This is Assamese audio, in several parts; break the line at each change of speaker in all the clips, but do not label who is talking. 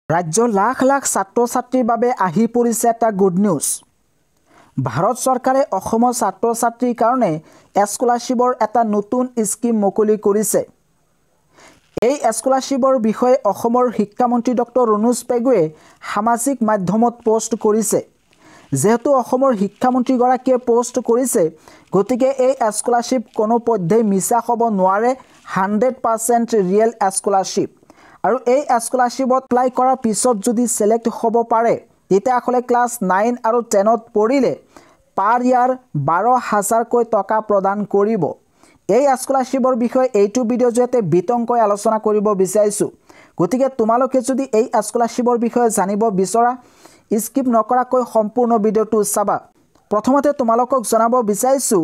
ৰাজ্যৰ লাখ লাখ ছাত্ৰ ছাত্ৰীৰ বাবে আহি পৰিছে এটা গুড নিউজ। ভাৰত চৰকাৰে অসমৰ ছাত্ৰ ছাত্ৰীৰ কাৰণে স্কলাৰশ্বিপৰ এটা নতুন স্কিম মুকলি কৰিছে। এই স্কলাৰশ্বিপৰ বিষয়ে অসমৰ শিক্ষামন্ত্ৰী ডক্টৰ ৰণোজ পেগুৱে সামাজিক মাধ্যমত পোষ্ট কৰিছে। যেহেতু অসমৰ শিক্ষামন্ত্ৰীগৰাকীয়ে পোষ্ট কৰিছে, গতিকে এই স্কলাৰশ্বিপ কোনোপধ্যেই মিছা হ'ব নোৱাৰে। 100% ৰিয়েল স্কলাৰশ্বিপ। আৰু এই স্কলাৰশ্বিপত এপ্লাই কৰাৰ পিছত যদি সিলেক্ট হ'ব পাৰে, তেতিয়াহ'লে ক্লাছ 9 আৰু 10ত পঢ়িলে পাৰ ইয়াৰ 12,000কৈ টকা প্ৰদান কৰিব। এই স্কলাৰশ্বিপৰ বিষয়ে এইটো ভিডিঅ'ৰ জৰিয়তে বিতংকৈ আলোচনা কৰিব বিচাৰিছোঁ। গতিকে তোমালোকে যদি এই স্কলাৰশ্বিপৰ বিষয়ে জানিব বিচৰা, স্কিপ নকৰাকৈ সম্পূৰ্ণ ভিডিঅ'টো চাবা। প্ৰথমতে তোমালোকক জনাব বিচাৰিছোঁ,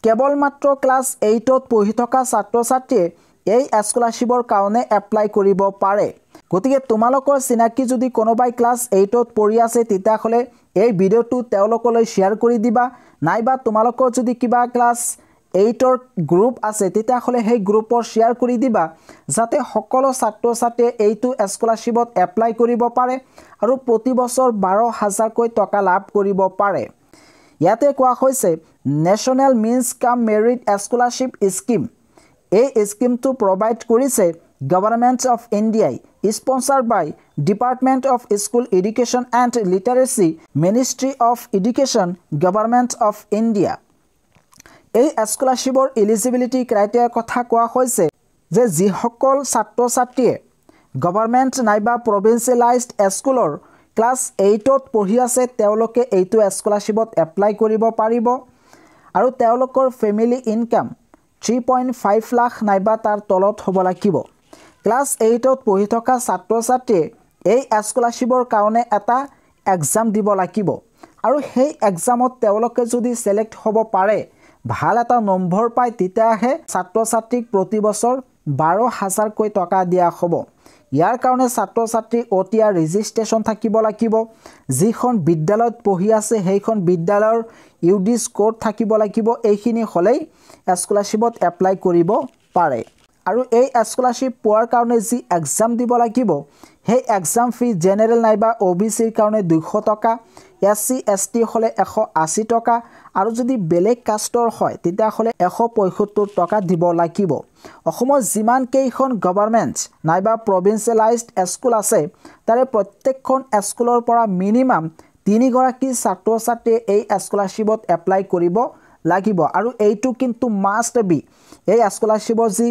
কেৱল মাত্ৰ ক্লাছ 8ত পঢ়ি থকা ছাত্ৰ ছাত্ৰীয়ে এই স্কলাৰশ্বিপৰ কাৰণে এপ্লাই কৰিব পাৰে। গতিকে তোমালোকৰ চিনাকি যদি কোনোবাই ক্লাছ 8ত পঢ়ি আছে, তেতিয়াহ'লে এই ভিডিঅ'টো তেওঁলোকলৈ শ্বেয়াৰ কৰি দিবা। নাইবা তোমালোকৰ যদি কিবা ক্লাছ 8ৰ গ্ৰুপ আছে, তেতিয়াহ'লে সেই গ্ৰুপৰ শ্বেয়াৰ কৰি দিবা, যাতে সকলো ছাত্ৰ ছাত্ৰীয়ে এইটো স্কলাৰশ্বিপত এপ্লাই কৰিব পাৰে আৰু প্ৰতি বছৰ 12,000কৈ টকা লাভ কৰিব পাৰে। ইয়াতে কোৱা হৈছে national means cum merit scholarship scheme. এই স্কিমটো প্ৰভাইড কৰিছে গভৰ্ণমেণ্ট অফ ইণ্ডিয়াই, sponsored by department of school education and literacy, ministry of education, government of India. এই স্কলাৰশ্বিপৰ এলিজিবিলিটি ক্ৰাইটেৰিয়াৰ কথা কোৱা হৈছে যে যিসকল ছাত্ৰ ছাত্ৰীয়ে গভৰ্ণমেণ্ট নাইবা প্ৰভিঞ্চিয়েলাইজড স্কুলৰ ক্লাছ 8ত পঢ়ি আছে, তেওঁলোকে এইটো স্কলাৰশ্বিপত এপ্লাই কৰিব পাৰিব। আৰু তেওঁলোকৰ ফেমিলি ইনকাম 3.5 লাখ নাইবা তাৰ তলত হ'ব লাগিব। ক্লাছ 8ত পঢ়ি থকা ছাত্ৰ ছাত্ৰীয়ে এই স্কলাৰশ্বিপৰ কাৰণে এটা এক্সাম দিব লাগিব। আৰু সেই এক্সামত তেওঁলোকে যদি সিলেক্ট হ'ব পাৰে, ভাল এটা নম্বৰ পায়, তেতিয়াহে ছাত্ৰ ছাত্ৰীক প্ৰতি বছৰ 12,000কৈ টকা দিয়া হ'ব। ইয়াৰ কাৰণে ছাত্ৰ ছাত্ৰীৰ OTR ৰেজিষ্ট্ৰেশ্যন থাকিব লাগিব। যিখন বিদ্যালয়ত পঢ়ি আছে সেইখন বিদ্যালয়ৰ UD স্ক'ৰ থাকিব লাগিব। এইখিনি হ'লেই স্কলাৰশ্বিপত এপ্লাই কৰিব পাৰে। আৰু এই স্কলাৰশ্বিপ পোৱাৰ কাৰণে যি এক্সাম দিব লাগিব, সেই এক্সাম ফি জেনেৰেল নাইবা OBCৰ কাৰণে 200 টকা, SC ST হ'লে 180 টকা, আৰু যদি বেলেগ কাষ্টৰ হয় তেতিয়াহ'লে 175 টকা দিব লাগিব। অসমৰ যিমানকেইখন গভৰ্ণমেণ্ট নাইবা প্ৰভিঞ্চিয়েলাইজড স্কুল আছে, তাৰে প্ৰত্যেকখন স্কুলৰ পৰা মিনিমাম 3গৰাকী ছাত্ৰ ছাত্ৰীয়ে এই স্কলাৰশ্বিপত এপ্লাই কৰিব লাগিব। আৰু এইটো কিন্তু মাষ্ট বি। এই স্কলাৰশ্বিপৰ যি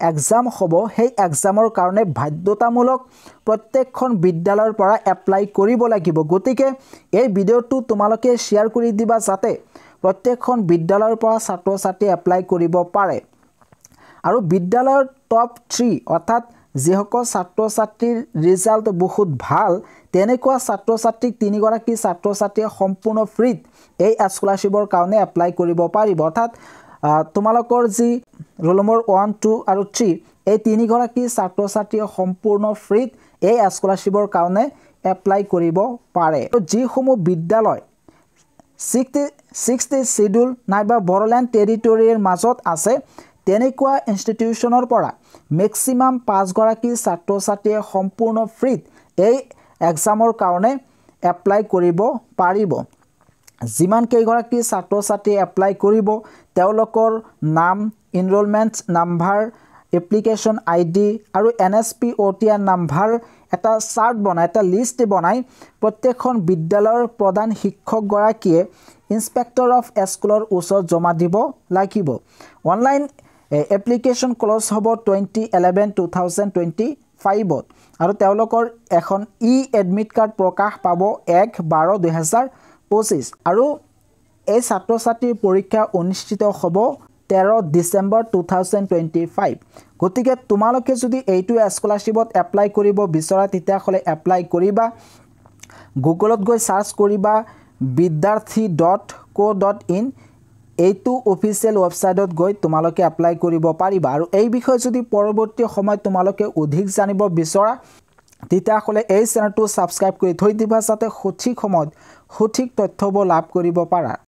এক্সাম হ'ব, সেই এক্সামৰ কাৰণে বাধ্যতামূলক প্ৰত্যেকখন বিদ্যালয়ৰ পৰা এপ্লাই কৰিব লাগিব। গতিকে এই ভিডিঅ'টো তোমালোকে শ্বেয়াৰ কৰি দিবা, যাতে প্ৰত্যেকখন বিদ্যালয়ৰ পৰা ছাত্ৰ ছাত্ৰীয়ে এপ্লাই কৰিব পাৰে। আৰু বিদ্যালয়ৰ টপ 3 অৰ্থাৎ যিসকল ছাত্ৰ ছাত্ৰীৰ ৰিজাল্ট বহুত ভাল, তেনেকুৱা ছাত্ৰ ছাত্ৰীক 3গৰাকী ছাত্ৰ ছাত্ৰীয়ে সম্পূৰ্ণ ফ্ৰীত এই স্কলাৰশ্বিপৰ কাৰণে এপ্লাই কৰিব পাৰিব। অৰ্থাৎ তোমালোকৰ যি ৰোল নম্বৰ 1, 2 আৰু 3, এই 3গৰাকী ছাত্ৰ ছাত্ৰীয়ে সম্পূৰ্ণ ফ্ৰীত এই স্কলাৰশ্বিপৰ কাৰণে এপ্লাই কৰিব পাৰে। যিসমূহ বিদ্যালয় 60 চিডিউল নাইবা বড়োলেণ্ড টেৰিটৰীৰ মাজত আছে, তেনেকুৱা ইনষ্টিটিউশ্যনৰ পৰা মেক্সিমাম 5গৰাকী ছাত্ৰ ছাত্ৰীয়ে সম্পূৰ্ণ ফ্ৰীত এই এক্সামৰ কাৰণে এপ্লাই কৰিব পাৰিব। যিমানকেইগৰাকী ছাত্ৰ ছাত্ৰীয়ে এপ্লাই কৰিব, তেওঁলোকৰ নাম, এনৰোলমেণ্ট নাম্বাৰ, এপ্লিকেশ্যন ID আৰু NSP OTR নাম্বাৰ এটা চাৰ্ট বনাই, এটা লিষ্ট বনাই প্ৰত্যেকখন বিদ্যালয়ৰ প্ৰধান শিক্ষকগৰাকীয়ে ইনস্পেক্টৰ অফ স্কুলৰ ওচৰত জমা দিব লাগিব। অনলাইন এপ্লিকেশ্যন ক্ল'জ হ'ব 20/11/2025 আৰু তেওঁলোকৰ এখন এডমিট কাৰ্ড প্ৰকাশ পাব 1/12/2025। আৰু এই ছাত্ৰ ছাত্ৰীৰ পৰীক্ষা অনুষ্ঠিত হ'ব 13 ডিচেম্বৰ 2025। গতিকে তোমালোকে যদি এইটো স্কলাৰশ্বিপত এপ্লাই কৰিব বিচৰা, তেতিয়াহ'লে এপ্লাই কৰিবা। গুগলত গৈ চাৰ্চ কৰিবা vidyarthi.co.in। এইটো অফিচিয়েল ৱেবছাইটত গৈ তোমালোকে এপ্লাই কৰিব পাৰিবা। আৰু এই বিষয়ে যদি পৰৱৰ্তী সময়ত তোমালোকে অধিক জানিব বিচৰা, তেতিয়াহ'লে এই চেনেলটো ছাবস্ক্ৰাইব কৰি থৈ দিবা, যাতে সঠিক সময়ত সঠিক তথ্যবোৰ লাভ কৰিব পাৰা।